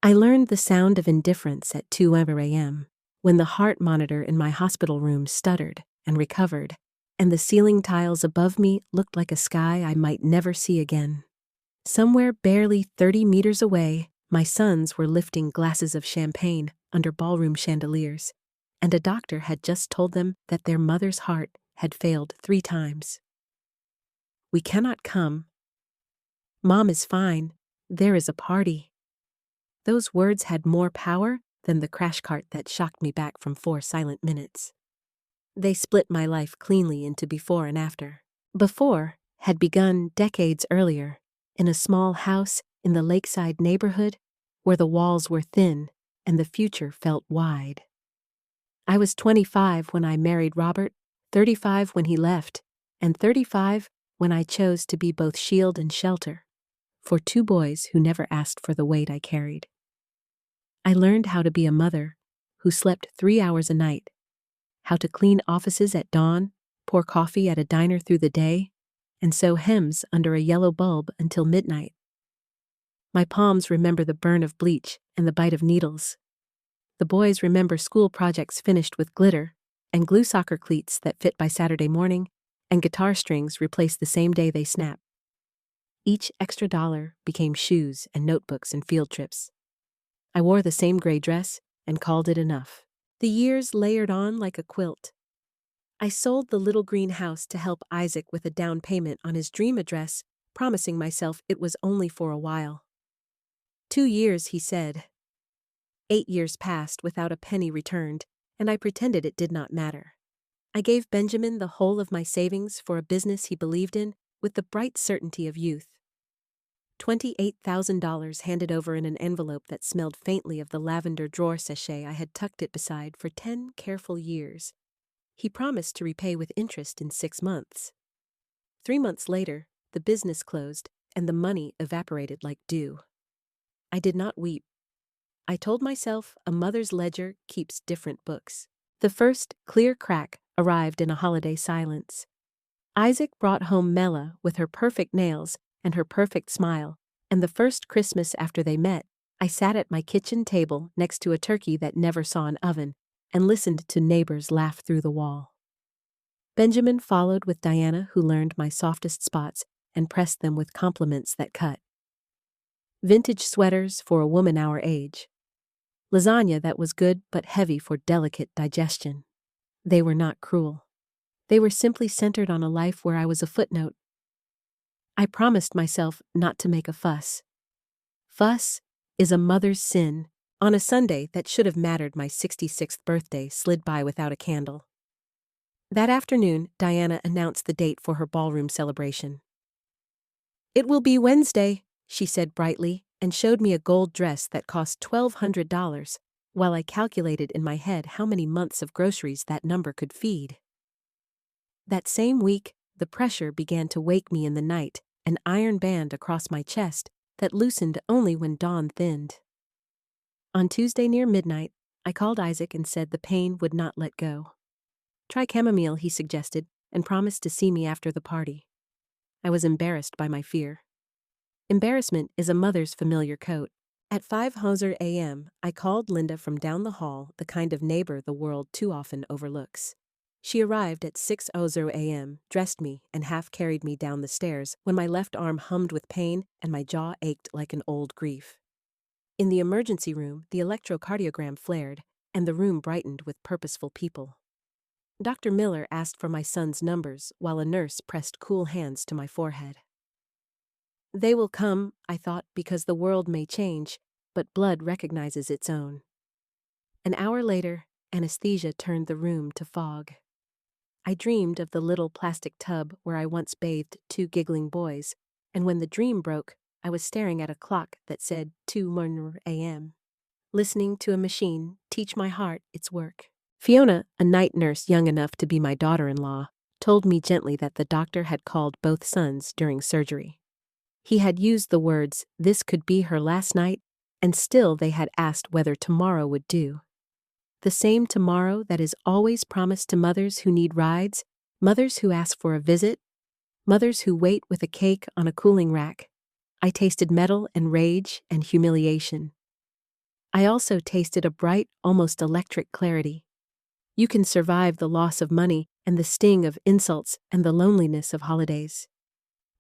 I learned the sound of indifference at 2 a.m. when the heart monitor in my hospital room stuttered and recovered, and the ceiling tiles above me looked like a sky I might never see again. Somewhere barely 30 meters away, my sons were lifting glasses of champagne under ballroom chandeliers, and a doctor had just told them that their mother's heart had failed 3 times. "We cannot come. Mom is fine. There is a party." Those words had more power than the crash cart that shocked me back from 4 silent minutes. They split my life cleanly into before and after. Before had begun decades earlier, in a small house in the lakeside neighborhood where the walls were thin and the future felt wide. I was 25 when I married Robert, 35 when he left, and 35 when I chose to be both shield and shelter for 2 boys who never asked for the weight I carried. I learned how to be a mother who slept 3 hours a night, how to clean offices at dawn, pour coffee at a diner through the day, and sew hems under a yellow bulb until midnight. My palms remember the burn of bleach and the bite of needles. The boys remember school projects finished with glitter, and glue soccer cleats that fit by Saturday morning, and guitar strings replaced the same day they snap. Each extra dollar became shoes and notebooks and field trips. I wore the same gray dress and called it enough. The years layered on like a quilt. I sold the little green house to help Isaac with a down payment on his dream address, promising myself it was only for a while. 2 years, he said. 8 years passed without a penny returned, and I pretended it did not matter. I gave Benjamin the whole of my savings for a business he believed in with the bright certainty of youth. $28,000 handed over in an envelope that smelled faintly of the lavender drawer sachet I had tucked it beside for 10 careful years. He promised to repay with interest in 6 months. 3 months later, the business closed, and the money evaporated like dew. I did not weep. I told myself a mother's ledger keeps different books. The first clear crack arrived in a holiday silence. Isaac brought home Mela with her perfect nails and her perfect smile, and the first Christmas after they met, I sat at my kitchen table next to a turkey that never saw an oven and listened to neighbors laugh through the wall. Benjamin followed with Diana, who learned my softest spots and pressed them with compliments that cut. Vintage sweaters for a woman our age. Lasagna that was good but heavy for delicate digestion. They were not cruel. They were simply centered on a life where I was a footnote. I promised myself not to make a fuss. Fuss is a mother's sin. On a Sunday that should have mattered, my 66th birthday slid by without a candle. That afternoon, Diana announced the date for her ballroom celebration. "It will be Wednesday," she said brightly, and showed me a gold dress that cost $1,200, while I calculated in my head how many months of groceries that number could feed. That same week, the pressure began to wake me in the night, an iron band across my chest that loosened only when dawn thinned. On Tuesday near midnight, I called Isaac and said the pain would not let go. "Try chamomile," he suggested, and promised to see me after the party. I was embarrassed by my fear. Embarrassment is a mother's familiar coat. At 5 a.m., I called Linda from down the hall, the kind of neighbor the world too often overlooks. She arrived at 6 a.m., dressed me, and half carried me down the stairs when my left arm hummed with pain and my jaw ached like an old grief. In the emergency room, the electrocardiogram flared, and the room brightened with purposeful people. Dr. Miller asked for my son's numbers while a nurse pressed cool hands to my forehead. They will come, I thought, because the world may change, but blood recognizes its own. An hour later, anesthesia turned the room to fog. I dreamed of the little plastic tub where I once bathed 2 giggling boys, and when the dream broke, I was staring at a clock that said 2 a.m., listening to a machine teach my heart its work. Fiona, a night nurse young enough to be my daughter-in-law, told me gently that the doctor had called both sons during surgery. He had used the words, "This could be her last night," and still they had asked whether tomorrow would do. The same tomorrow that is always promised to mothers who need rides, mothers who ask for a visit, mothers who wait with a cake on a cooling rack. I tasted metal and rage and humiliation. I also tasted a bright, almost electric clarity. You can survive the loss of money and the sting of insults and the loneliness of holidays.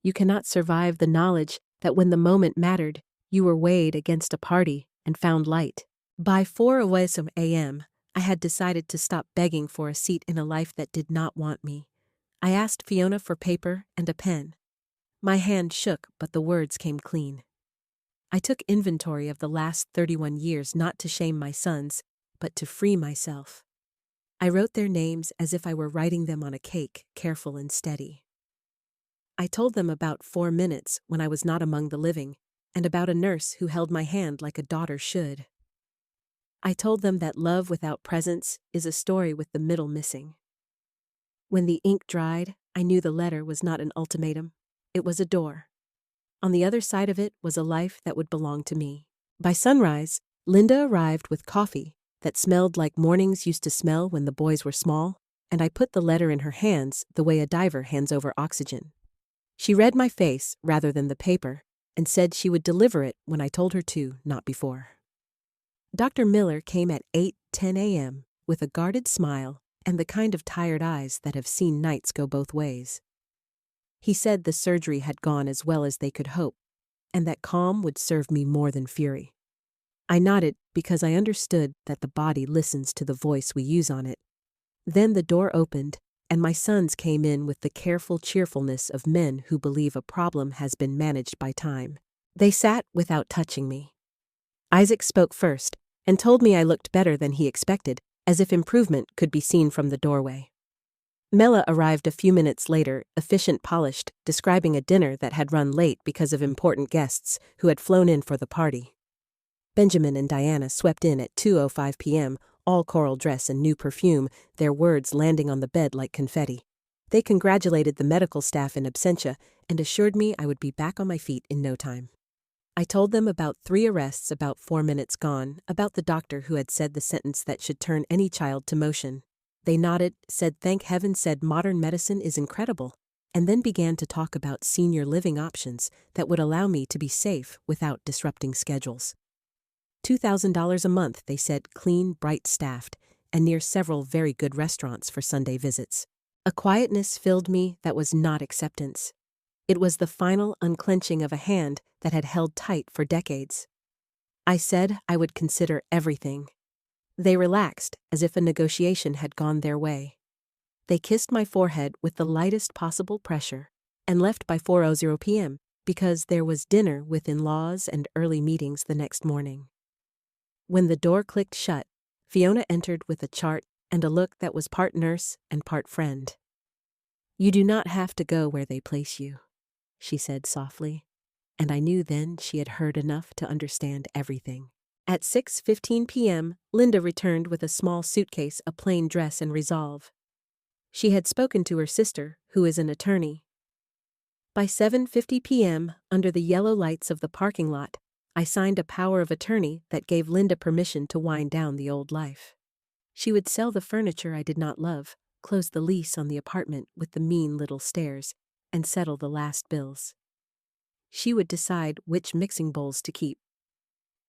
You cannot survive the knowledge that when the moment mattered, you were weighed against a party and found light. By 4 a.m., I had decided to stop begging for a seat in a life that did not want me. I asked Fiona for paper and a pen. My hand shook, but the words came clean. I took inventory of the last 31 years not to shame my sons, but to free myself. I wrote their names as if I were writing them on a cake, careful and steady. I told them about 4 minutes when I was not among the living, and about a nurse who held my hand like a daughter should. I told them that love without presence is a story with the middle missing. When the ink dried, I knew the letter was not an ultimatum. It was a door. On the other side of it was a life that would belong to me. By sunrise, Linda arrived with coffee that smelled like mornings used to smell when the boys were small, and I put the letter in her hands the way a diver hands over oxygen. She read my face rather than the paper and said she would deliver it when I told her to, not before. Dr. Miller came at 8:10 a.m. with a guarded smile and the kind of tired eyes that have seen nights go both ways. He said the surgery had gone as well as they could hope, and that calm would serve me more than fury. I nodded because I understood that the body listens to the voice we use on it. Then the door opened, and my sons came in with the careful cheerfulness of men who believe a problem has been managed by time. They sat without touching me. Isaac spoke first, and told me I looked better than he expected, as if improvement could be seen from the doorway. Mela arrived a few minutes later, efficient, polished, describing a dinner that had run late because of important guests who had flown in for the party. Benjamin and Diana swept in at 2:05 p.m., all coral dress and new perfume, their words landing on the bed like confetti. They congratulated the medical staff in absentia and assured me I would be back on my feet in no time. I told them about 3 arrests about 4 minutes gone, about the doctor who had said the sentence that should turn any child to motion. They nodded, said thank heaven, said modern medicine is incredible, and then began to talk about senior living options that would allow me to be safe without disrupting schedules. $2,000 a month, they said, clean, bright staffed, and near several very good restaurants for Sunday visits. A quietness filled me that was not acceptance. It was the final unclenching of a hand that had held tight for decades. I said I would consider everything. They relaxed, as if a negotiation had gone their way. They kissed my forehead with the lightest possible pressure and left by 4:00 p.m. because there was dinner with in-laws and early meetings the next morning. When the door clicked shut, Fiona entered with a chart and a look that was part nurse and part friend. "You do not have to go where they place you," she said softly, and I knew then she had heard enough to understand everything. At 6:15 p.m., Linda returned with a small suitcase, a plain dress, and resolve. She had spoken to her sister, who is an attorney. By 7:50 p.m., under the yellow lights of the parking lot, I signed a power of attorney that gave Linda permission to wind down the old life. She would sell the furniture I did not love, close the lease on the apartment with the mean little stairs, and settle the last bills. She would decide which mixing bowls to keep.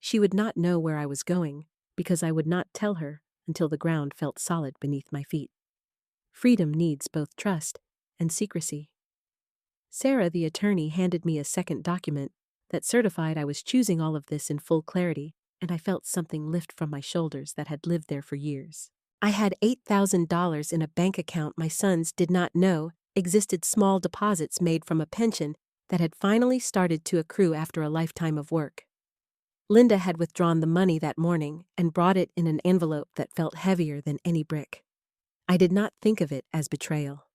She would not know where I was going, because I would not tell her until the ground felt solid beneath my feet. Freedom needs both trust and secrecy. Sarah, the attorney, handed me a second document that certified I was choosing all of this in full clarity, and I felt something lift from my shoulders that had lived there for years. I had $8,000 in a bank account my sons did not know existed, small deposits made from a pension that had finally started to accrue after a lifetime of work. Linda had withdrawn the money that morning and brought it in an envelope that felt heavier than any brick. I did not think of it as betrayal.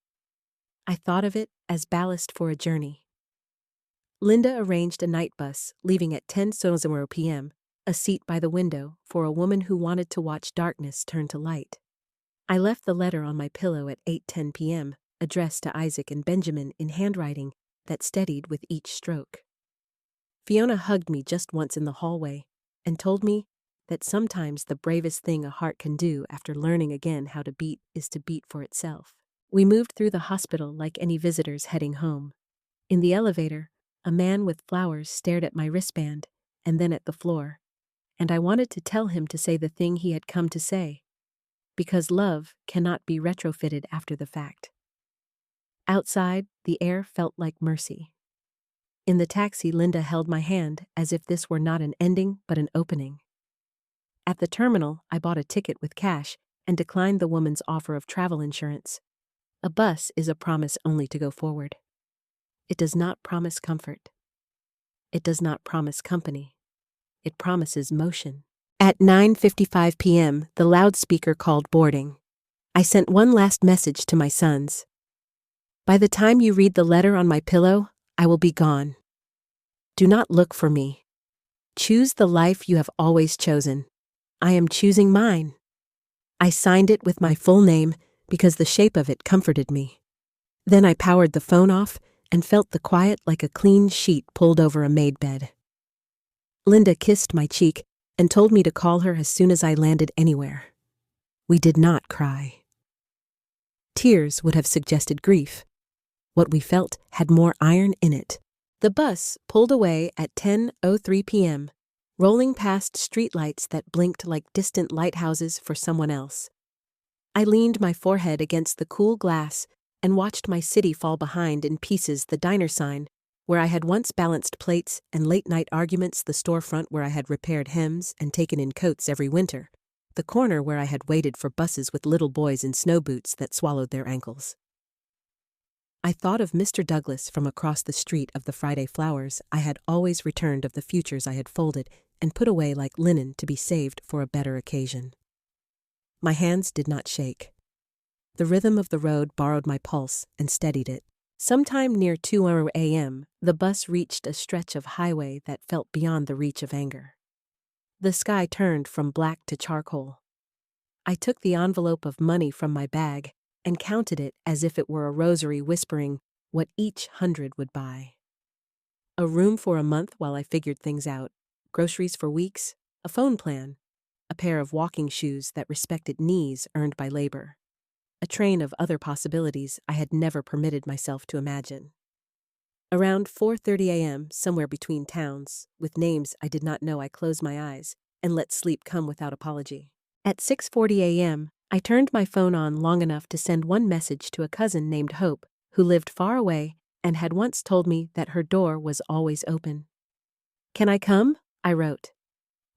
I thought of it as ballast for a journey. Linda arranged a night bus, leaving at 10:00 p.m., a seat by the window for a woman who wanted to watch darkness turn to light. I left the letter on my pillow at 8:10 p.m., addressed to Isaac and Benjamin in handwriting that steadied with each stroke. Fiona hugged me just once in the hallway and told me that sometimes the bravest thing a heart can do after learning again how to beat is to beat for itself. We moved through the hospital like any visitors heading home. In the elevator, a man with flowers stared at my wristband and then at the floor, and I wanted to tell him to say the thing he had come to say, because love cannot be retrofitted after the fact. Outside, the air felt like mercy. In the taxi, Linda held my hand as if this were not an ending but an opening. At the terminal, I bought a ticket with cash and declined the woman's offer of travel insurance. A bus is a promise only to go forward. It does not promise comfort. It does not promise company. It promises motion. At 9:55 p.m., the loudspeaker called boarding. I sent one last message to my sons. By the time you read the letter on my pillow, I will be gone. Do not look for me. Choose the life you have always chosen. I am choosing mine. I signed it with my full name because the shape of it comforted me. Then I powered the phone off and felt the quiet like a clean sheet pulled over a made bed. Linda kissed my cheek and told me to call her as soon as I landed anywhere. We did not cry. Tears would have suggested grief. What we felt had more iron in it. The bus pulled away at 10:03 p.m., rolling past streetlights that blinked like distant lighthouses for someone else. I leaned my forehead against the cool glass and watched my city fall behind in pieces, the diner sign, where I had once balanced plates, and late-night arguments, the storefront where I had repaired hems and taken in coats every winter, the corner where I had waited for buses with little boys in snow boots that swallowed their ankles. I thought of Mr. Douglas from across the street, of the Friday flowers I had always returned, of the futures I had folded and put away like linen to be saved for a better occasion. My hands did not shake. The rhythm of the road borrowed my pulse and steadied it. Sometime near 2 a.m., the bus reached a stretch of highway that felt beyond the reach of anger. The sky turned from black to charcoal. I took the envelope of money from my bag and counted it as if it were a rosary, whispering what each 100 would buy. A room for a month while I figured things out, groceries for weeks, a phone plan, a pair of walking shoes that respected knees earned by labor, a train of other possibilities I had never permitted myself to imagine. Around 4:30 a.m., somewhere between towns, with names I did not know, I closed my eyes and let sleep come without apology. At 6:40 a.m., I turned my phone on long enough to send one message to a cousin named Hope, who lived far away and had once told me that her door was always open. "Can I come?" I wrote.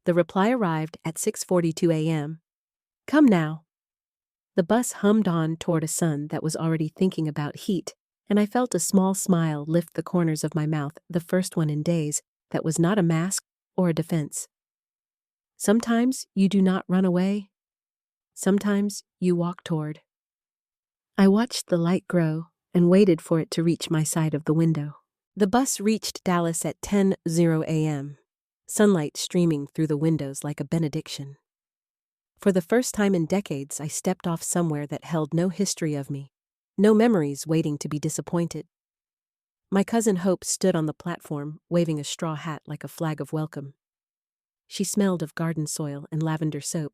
The reply arrived at 6:42 a.m. "Come now." The bus hummed on toward a sun that was already thinking about heat, and I felt a small smile lift the corners of my mouth, the first one in days that was not a mask or a defense. Sometimes you do not run away. Sometimes you walk toward. I watched the light grow and waited for it to reach my side of the window. The bus reached Dallas at 10:00 a.m., sunlight streaming through the windows like a benediction. For the first time in decades, I stepped off somewhere that held no history of me, no memories waiting to be disappointed. My cousin Hope stood on the platform, waving a straw hat like a flag of welcome. She smelled of garden soil and lavender soap,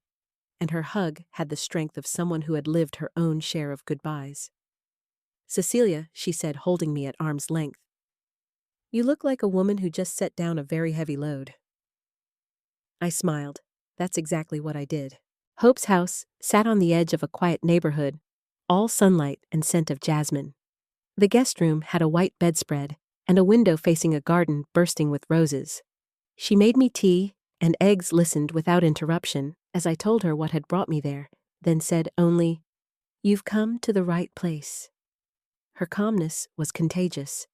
and her hug had the strength of someone who had lived her own share of goodbyes. "Cecilia," she said, holding me at arm's length, "you look like a woman who just set down a very heavy load." I smiled. That's exactly what I did. Hope's house sat on the edge of a quiet neighborhood, all sunlight and scent of jasmine. The guest room had a white bedspread and a window facing a garden bursting with roses. She made me tea, and eggs listened without interruption as I told her what had brought me there, then said only, "You've come to the right place." Her calmness was contagious.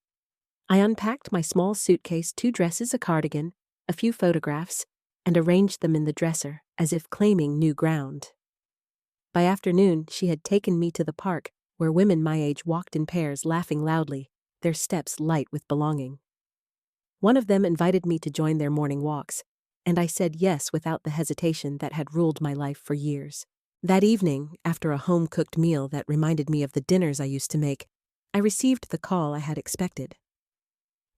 I unpacked my small suitcase, 2 dresses, a cardigan, a few photographs, and arranged them in the dresser as if claiming new ground. By afternoon, she had taken me to the park where women my age walked in pairs, laughing loudly, their steps light with belonging. One of them invited me to join their morning walks, and I said yes without the hesitation that had ruled my life for years. That evening, after a home-cooked meal that reminded me of the dinners I used to make, I received the call I had expected.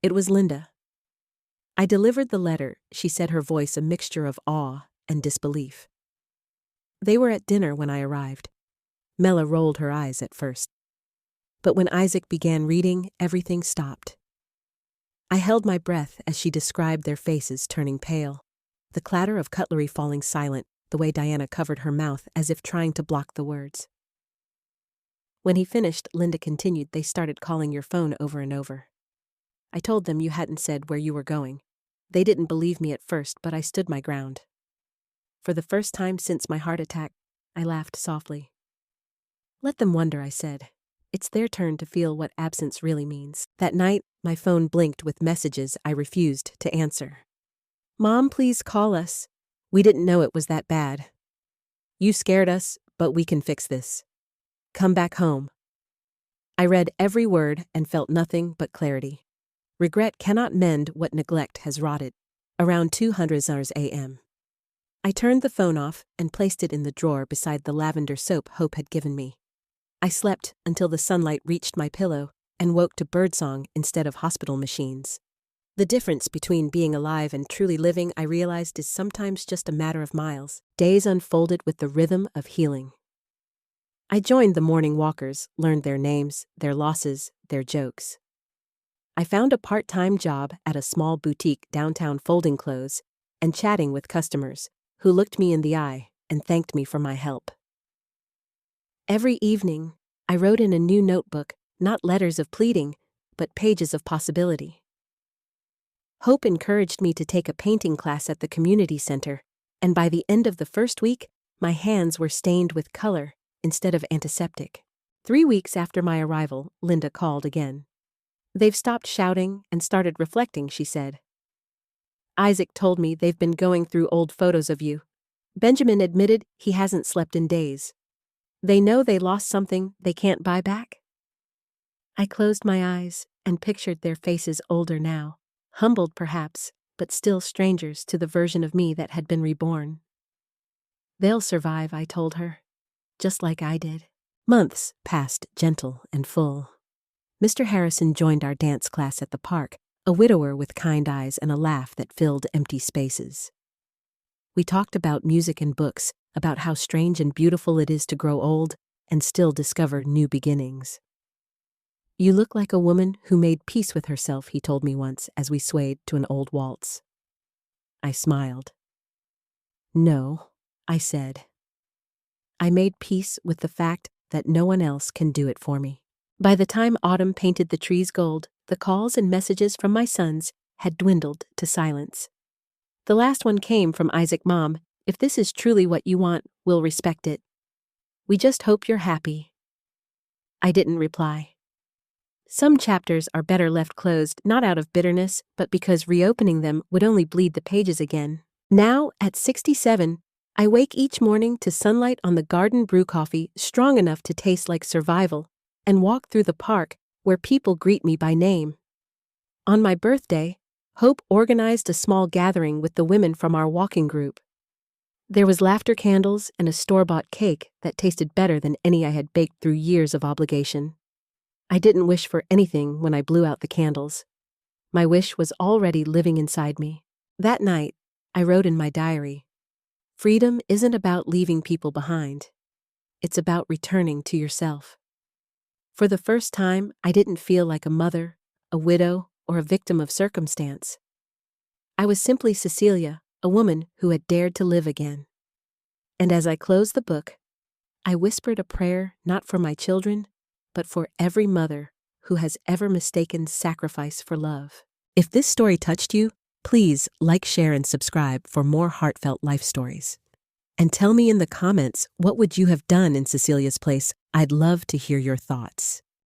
It was Linda. I delivered the letter, she said, her voice a mixture of awe and disbelief. They were at dinner when I arrived. Mela rolled her eyes at first. But when Isaac began reading, everything stopped. I held my breath as she described their faces turning pale. the clatter of cutlery falling silent, the way Diana covered her mouth as if trying to block the words. When he finished, Linda continued, "They started calling your phone over and over. I told them you hadn't said where you were going. They didn't believe me at first, but I stood my ground. For the first time since my heart attack, I laughed softly. Let them wonder," I said. "It's their turn to feel what absence really means." That night, my phone blinked with messages I refused to answer. "Mom, please call us. We didn't know it was that bad. You scared us, but we can fix this. Come back home." I read every word and felt nothing but clarity. Regret cannot mend what neglect has rotted. Around 200 a.m. I turned the phone off and placed it in the drawer beside the lavender soap Hope had given me. I slept until the sunlight reached my pillow and woke to birdsong instead of hospital machines. The difference between being alive and truly living, I realized, is sometimes just a matter of miles. Days unfolded with the rhythm of healing. I joined the morning walkers, learned their names, their losses, their jokes. I found a part-time job at a small boutique downtown folding clothes and chatting with customers who looked me in the eye and thanked me for my help. Every evening, I wrote in a new notebook, not letters of pleading, but pages of possibility. Hope encouraged me to take a painting class at the community center, and by the end of the first week, my hands were stained with color instead of antiseptic. 3 weeks after my arrival, Linda called again. "They've stopped shouting and started reflecting," she said. "Isaac told me they've been going through old photos of you. Benjamin admitted he hasn't slept in days. They know they lost something they can't buy back." I closed my eyes and pictured their faces older now, humbled perhaps, but still strangers to the version of me that had been reborn. "They'll survive," I told her, "just like I did." Months passed, gentle and full. Mr. Harrison joined our dance class at the park, a widower with kind eyes and a laugh that filled empty spaces. We talked about music and books, about how strange and beautiful it is to grow old and still discover new beginnings. "You look like a woman who made peace with herself," he told me once as we swayed to an old waltz. I smiled. "No," I said. "I made peace with the fact that no one else can do it for me." By the time autumn painted the trees gold, the calls and messages from my sons had dwindled to silence. The last one came from Isaac. "Mom, if this is truly what you want, we'll respect it. We just hope you're happy." I didn't reply. Some chapters are better left closed, not out of bitterness, but because reopening them would only bleed the pages again. Now, at 67, I wake each morning to sunlight on the garden brew coffee strong enough to taste like survival, and walk through the park where people greet me by name. On my birthday, Hope organized a small gathering with the women from our walking group. There was laughter candles and a store-bought cake that tasted better than any I had baked through years of obligation. I didn't wish for anything when I blew out the candles. My wish was already living inside me. That night, I wrote in my diary, "Freedom isn't about leaving people behind. It's about returning to yourself." For the first time, I didn't feel like a mother, a widow, or a victim of circumstance. I was simply Cecilia, a woman who had dared to live again. And as I closed the book, I whispered a prayer not for my children, but for every mother who has ever mistaken sacrifice for love. If this story touched you, please like, share, and subscribe for more heartfelt life stories. And tell me in the comments, what would you have done in Cecilia's place? I'd love to hear your thoughts.